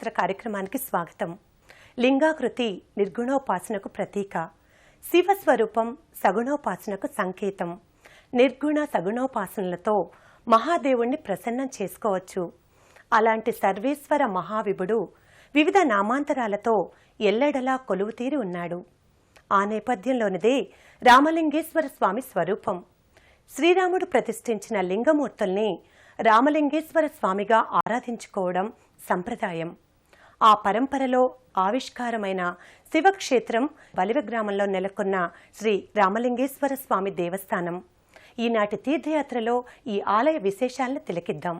మంత్ర కార్యక్రమానికి స్వాగతం. లింగాకృతి నిర్గుణోపాసనకు ప్రతీక, శివస్వరూపం సగుణోపాసనకు సంకేతం. నిర్గుణ సగుణోపాసనలతో మహాదేవుణ్ణి ప్రసన్నం చేసుకోవచ్చు. అలాంటి సర్వేశ్వర మహావిభుడు వివిధ నామాంతరాలతో ఎల్లెడలా కొలువుతీరి ఉన్నాడు. ఆ నేపథ్యంలోనిదే రామలింగేశ్వర స్వామి స్వరూపం. శ్రీరాముడు ప్రతిష్ఠించిన లింగమూర్తుల్ని రామలింగేశ్వర స్వామిగా ఆరాధించుకోవడం సంప్రదాయం. ఆ పరంపరలో ఆవిష్కారమైన శివక్షేత్రం బలివ గ్రామంలో నెలకొన్న శ్రీ రామలింగేశ్వర స్వామి దేవస్థానం. ఈనాటి తీర్థయాత్రలో ఈ ఆలయ విశేషాలను తిలకిద్దాం.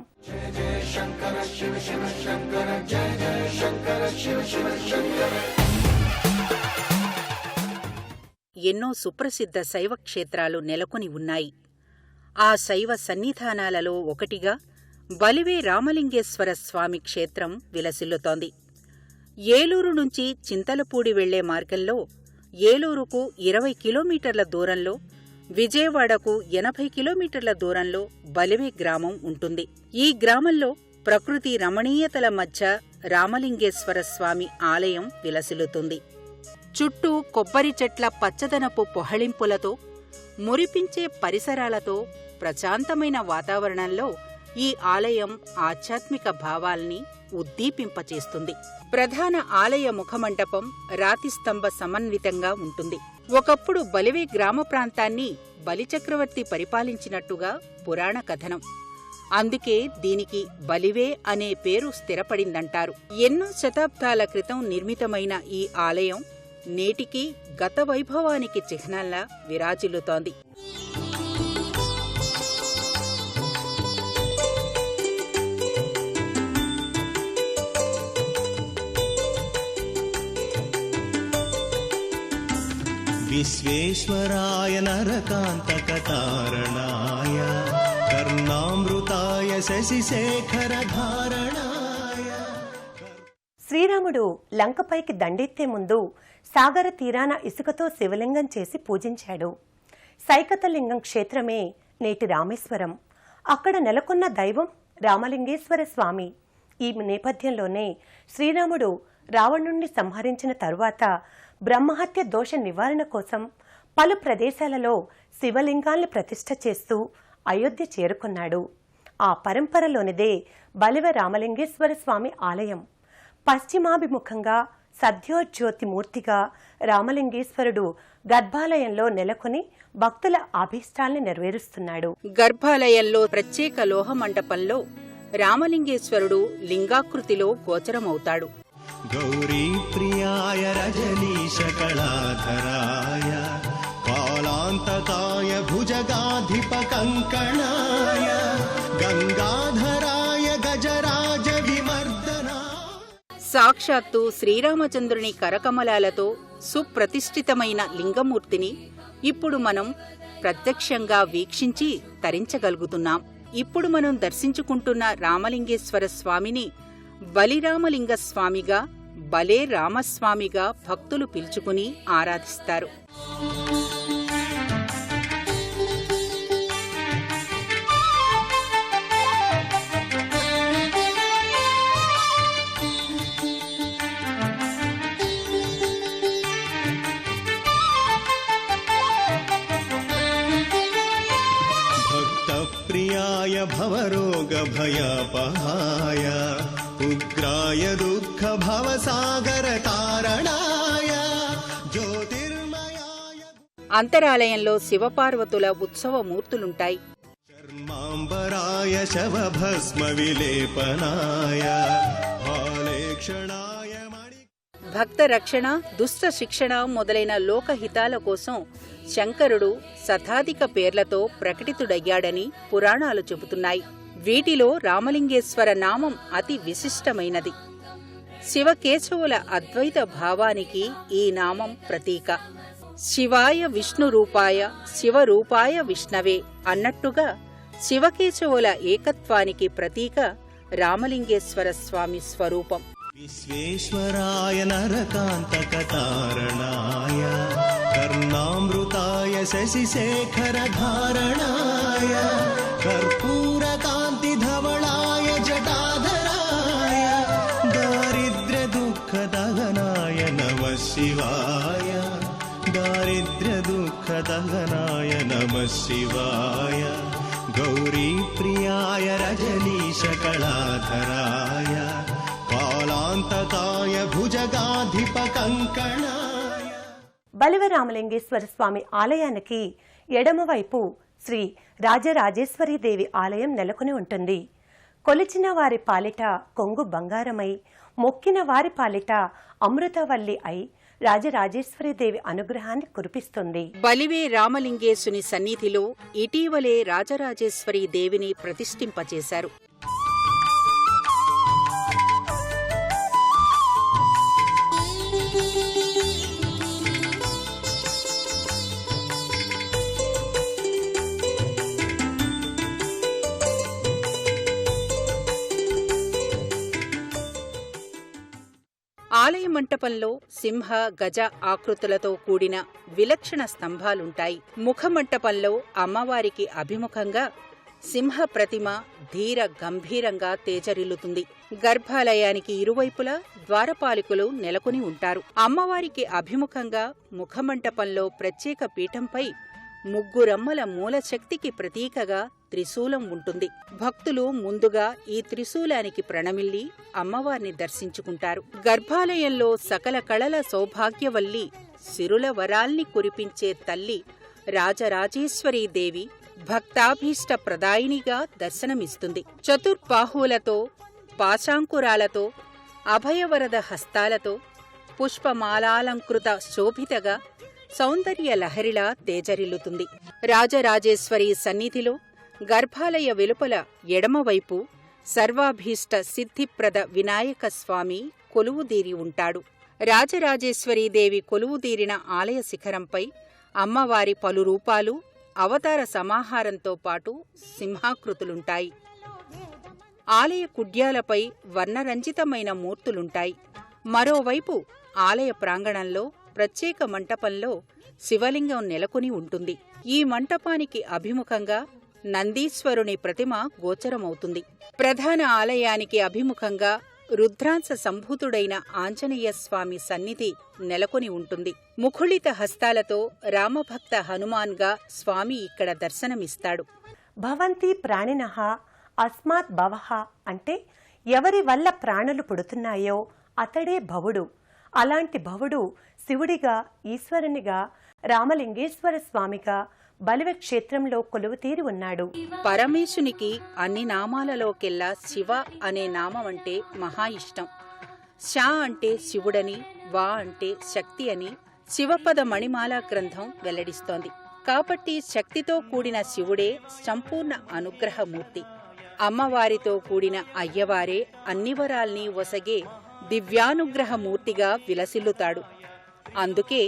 ఎన్నో సుప్రసిద్ధ శైవ క్షేత్రాలు నెలకొని ఉన్నాయి. ఆ శైవ సన్నిధానాలలో ఒకటిగా బలివే రామలింగేశ్వర స్వామి క్షేత్రం విలసిల్లుతోంది. ఏలూరు నుంచి చింతలపూడి వెళ్లే మార్గంలో ఏలూరుకు 20 కిలోమీటర్ల దూరంలో, విజయవాడకు 80 కిలోమీటర్ల దూరంలో బలివే గ్రామం ఉంటుంది. ఈ గ్రామంలో ప్రకృతి రమణీయతల మధ్య రామలింగేశ్వర స్వామి ఆలయం విలసిల్లుతుంది. చుట్టూ కొబ్బరి చెట్ల పచ్చదనపు పొహళింపులతో, మురిపించే పరిసరాలతో, ప్రశాంతమైన వాతావరణంలో ఈ ఆలయం ఆధ్యాత్మిక భావాల్ని ఉద్దీపింపచేస్తుంది. ప్రధాన ఆలయ ముఖమండపం రాతిస్తంభ సమన్వితంగా ఉంటుంది. ఒకప్పుడు బలివే గ్రామ ప్రాంతాన్ని బలిచక్రవర్తి పరిపాలించినట్టుగా పురాణ కథనం. అందుకే దీనికి బలివే అనే పేరు స్థిరపడిందంటారు. ఎన్నో శతాబ్దాల క్రితం నిర్మితమైన ఈ ఆలయం నేటికీ గత వైభవానికి చిహ్నంలా విరాజిల్లుతోంది. విశ్వేశ్వరాయ నరకాంతకతారణాయ కర్ణామృతాయ శశిశేఖరధారణాయ. శ్రీరాముడు లంకపైకి దండెత్తే ముందు సాగర తీరాన ఇసుకతో శివలింగం చేసి పూజించాడు. సైకతలింగం క్షేత్రమే నేటి రామేశ్వరం. అక్కడ నెలకొన్న దైవం రామలింగేశ్వర స్వామి. ఈ నేపథ్యంలోనే శ్రీరాముడు రావణుణ్ణి సంహరించిన తరువాత బ్రహ్మహత్య దోష నివారణ కోసం పలు ప్రదేశాలలో శివలింగాల్ని ప్రతిష్ఠ చేస్తూ అయోధ్య చేరుకున్నాడు. ఆ పరంపరలోనిదే బలివ రామలింగేశ్వర స్వామి ఆలయం. పశ్చిమాభిముఖంగా సద్యోజ్యోతిమూర్తిగా రామలింగేశ్వరుడు గర్భాలయంలో నెలకొని భక్తుల అభీష్టాల్ని నెరవేరుస్తున్నాడు. గర్భాలయంలో ప్రత్యేక లోహ మండపంలో రామలింగేశ్వరుడు లింగాకృతిలో గోచరమవుతాడు. గౌరీ ప్రియాయ రజనీశకళాధరాయ పాలాంతకాయ భుజగాధిప కంకణాయ గంగాధరాయ గజరాజ విమర్దనా. సాక్షాత్తు శ్రీరామచంద్రుని కరకమలాలతో సుప్రతిష్ఠితమైన లింగమూర్తిని ఇప్పుడు మనం ప్రత్యక్షంగా వీక్షించి తరించగలుగుతున్నాం. ఇప్పుడు మనం దర్శించుకుంటున్న రామలింగేశ్వర స్వామిని బలిరామలింగ స్వామిగా, బలే రామస్వామిగా భక్తులు పిలుచుకుని ఆరాధిస్తారు. భక్తప్రియాయ భవరోగభయపహాయ ఉగ్రాయ దుఃఖ భవసాగర తారణాయ జ్యోతిర్మయాయ. అంతరాలయంలో శివపార్వతుల ఉత్సవ మూర్తులుంటాయి. శర్మాంబరాయ శవభస్మ విలేపనాయ హాలేక్షణాయ మణి. భక్త రక్షణ, దుష్ట శిక్షణ మొదలైన లోకహితాల కోసం శంకరుడు శతాధిక పేర్లతో ప్రకటితుడయ్యాడని పురాణాలు చెబుతున్నాయి. వీటిలో రామలింగేశ్వర నామం అతి విశిష్టమైనది. శివకేశవుల అద్వైత భావానికి ఈ నామం ప్రతీక. శివాయ విష్ణురూపాయ శివరూపాయ విష్ణవే అన్నట్టుగా శివకేశవుల ఏకత్వానికి ప్రతీక రామలింగేశ్వర స్వామి స్వరూపం. విశ్వేశ్వరాయ నరకాంతకతారణాయ కర్ణామృతాయ శశిశేఖరధారణాయ కర్పూరకాంతిధవళాయ జటాధరాయ దారిద్ర్య दहनाय नमः शिवाय गौरीप्रियाय रजनीशकलाधराय कालान्तकाय भुजगाधिपकङ्कणाय బలివరామలింగేశ్వర స్వామి ఆలయానికి ఎడమవైపు శ్రీ రాజరాజేశ్వరీదేవి ఆలయం నెలకొని ఉంటుంది. కొలిచిన వారి పాలిట కొంగు బంగారమై, మొక్కిన వారి పాలిట అమృతవల్లి అయి రాజరాజేశ్వరీదేవి అనుగ్రహాన్ని కురిపిస్తుంది. బలివే రామలింగేశుని సన్నిధిలో ఇటీవలే రాజరాజేశ్వరీ దేవిని ప్రతిష్ఠింపచేశారు. ఆలయ మంటపంలో సింహ, గజ ఆకృతులతో కూడిన విలక్షణ స్తంభాలుంటాయి. ముఖమంటపంలో అమ్మవారికి అభిముఖంగా సింహ ప్రతిమ ధీర గంభీరంగా తేజరిల్లుతుంది. గర్భాలయానికి ఇరువైపులా ద్వారపాలకులు నెలకొని ఉంటారు. అమ్మవారికి అభిముఖంగా ముఖమంటపంలో ప్రత్యేక పీఠంపై ముగ్గురమ్మల మూలశక్తికి ప్రతీకగా త్రిశూలం ఉంటుంది. భక్తులు ముందుగా ఈ త్రిశూలానికి ప్రణమిల్లి అమ్మవారిని దర్శించుకుంటారు. గర్భాలయంలో సకల కళల సౌభాగ్యవల్లి, సిరుల వరాల్ని కురిపించే తల్లి రాజరాజేశ్వరీదేవి భక్తాభీష్ట ప్రదాయినిగా దర్శనమిస్తుంది. చతుర్బాహువులతో, పాశాంకురాలతో, అభయవరద హస్తాలతో, పుష్పమాలాలంకృత శోభితగా సౌందర్య లహరిలా తేజరిల్లుతుంది. రాజరాజేశ్వరి సన్నిధిలో గర్భాలయ వెలుపల ఎడమవైపు సర్వాభీష్ట సిద్ధిప్రద వినాయక స్వామి కొలువుదీరి ఉంటాడు. రాజరాజేశ్వరీదేవి కొలువుదీరిన ఆలయ శిఖరంపై అమ్మవారి పలు రూపాలు, అవతార సమాహారంతో పాటు సింహాకృతులుంటాయి. ఆలయ కుడ్యాలపై వర్ణరంజితమైన మూర్తులుంటాయి. మరోవైపు ఆలయ ప్రాంగణంలో ప్రత్యేక మంటపంలో శివలింగం నెలకొని ఉంటుంది. ఈ మంటపానికి అభిముఖంగా నందీశ్వరుని ప్రతిమ గోచరమవుతుంది. ప్రధాన ఆలయానికి అభిముఖంగా రుద్రాంశ సంభూతుడైన ఆంజనేయస్వామి సన్నిధి నెలకొని ఉంటుంది. ముఖుళిత హస్తాలతో రామభక్త హనుమాన్గా స్వామి ఇక్కడ దర్శనమిస్తాడు. భవంతి ప్రాణినః అస్మాత్ భవః అంటే ఎవరి వల్ల ప్రాణులు పుడుతున్నాయో అతడే భవుడు. అలాంటి భవుడు శివుడిగా, ఈశ్వరునిగా, రామలింగేశ్వర స్వామిగా బలివె క్షేత్రంలో కొలువుతీరి ఉన్నాడు. పరమేశునికి అన్ని నామాలలోకెల్లా శివ అనే నామం అంటే మహా ఇష్టం. శ అంటే శివుడని, వా అంటే శక్తి అని శివపద మణిమాలా గ్రంథం వెల్లడిస్తోంది. కాబట్టి శక్తితో కూడిన శివుడే సంపూర్ణ అనుగ్రహమూర్తి. అమ్మవారితో కూడిన అయ్యవారే అన్ని వరాల్ని ఒసగే దివ్యానుగ్రహమూర్తిగా విలసిల్లుతాడు. అందుకే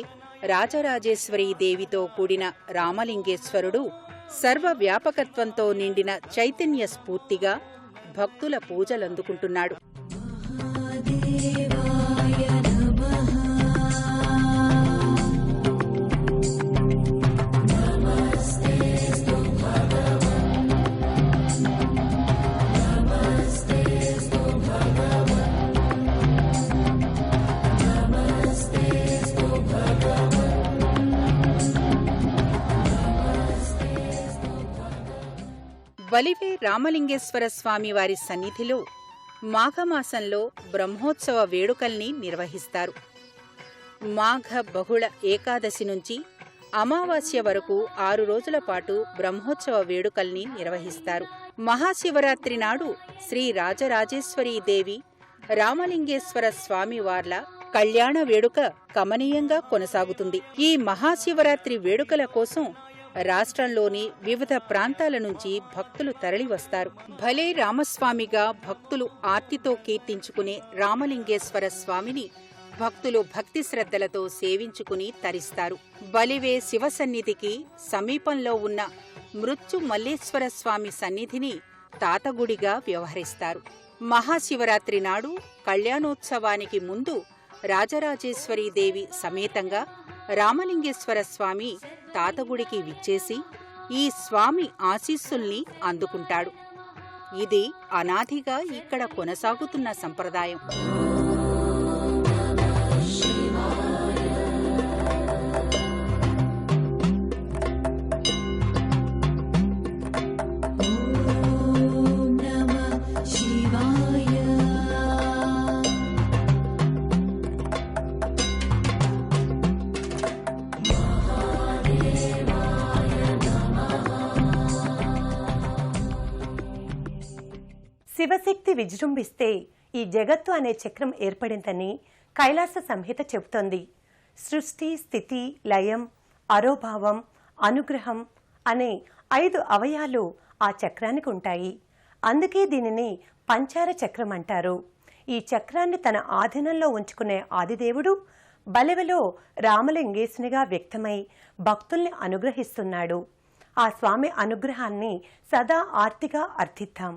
రాజరాజేశ్వరీదేవితో కూడిన రామలింగేశ్వరుడు సర్వవ్యాపకత్వంతో నిండిన చైతన్య స్ఫూర్తిగా భక్తుల పూజలందుకుంటున్నాడు. బలివే రామలింగేశ్వర స్వామి వారి సన్నిధిలో మాఘమాసంలో బ్రహ్మోత్సవ వేడుకల్ని నిర్వహిస్తారు. మాఘ బహుళ ఏకాదశి నుంచి అమావాస్య వరకు 6 రోజుల పాటు బ్రహ్మోత్సవ వేడుకల్ని నిర్వహిస్తారు. మహాశివరాత్రి నాడు శ్రీ రాజరాజేశ్వరీదేవి, రామలింగేశ్వర స్వామివార్ల కళ్యాణ వేడుక కమనీయంగా కొనసాగుతుంది. ఈ మహాశివరాత్రి వేడుకల కోసం రాష్ట్రంలోని వివిధ ప్రాంతాల నుంచి భక్తులు తరలివస్తారు. భలే రామస్వామిగా భక్తులు ఆర్తితో కీర్తించుకునే రామలింగేశ్వర స్వామిని భక్తులు భక్తి శ్రద్ధలతో సేవించుకుని తరిస్తారు. బలివే శివసన్నిధికి సమీపంలో ఉన్న మృత్యు మల్లేశ్వర స్వామి సన్నిధిని తాతగుడిగా వ్యవహరిస్తారు. మహాశివరాత్రి నాడు కళ్యాణోత్సవానికి ముందు రాజరాజేశ్వరీదేవి సమేతంగా రామలింగేశ్వర స్వామి తాతగుడికి విచ్చేసి ఈ స్వామి ఆశీస్సుల్ని అందుకుంటాడు. ఇది అనాదిగా ఇక్కడ కొనసాగుతున్న సంప్రదాయం. శివశక్తి విజృంభిస్తే ఈ జగత్తు అనే చక్రం ఏర్పడిందని కైలాస సంహిత చెబుతోంది. సృష్టి, స్థితి, లయం, అరోభావం, అనుగ్రహం అనే 5 అవయాలు ఆ చక్రానికి ఉంటాయి. అందుకే దీనిని పంచార చక్రం అంటారు. ఈ చక్రాన్ని తన ఆధీనంలో ఉంచుకునే ఆదిదేవుడు బలెవలో రామలింగేశునిగా వ్యక్తమై భక్తుల్ని అనుగ్రహిస్తున్నాడు. ఆ స్వామి అనుగ్రహాన్ని సదా ఆర్తిగా అర్థిద్దాం.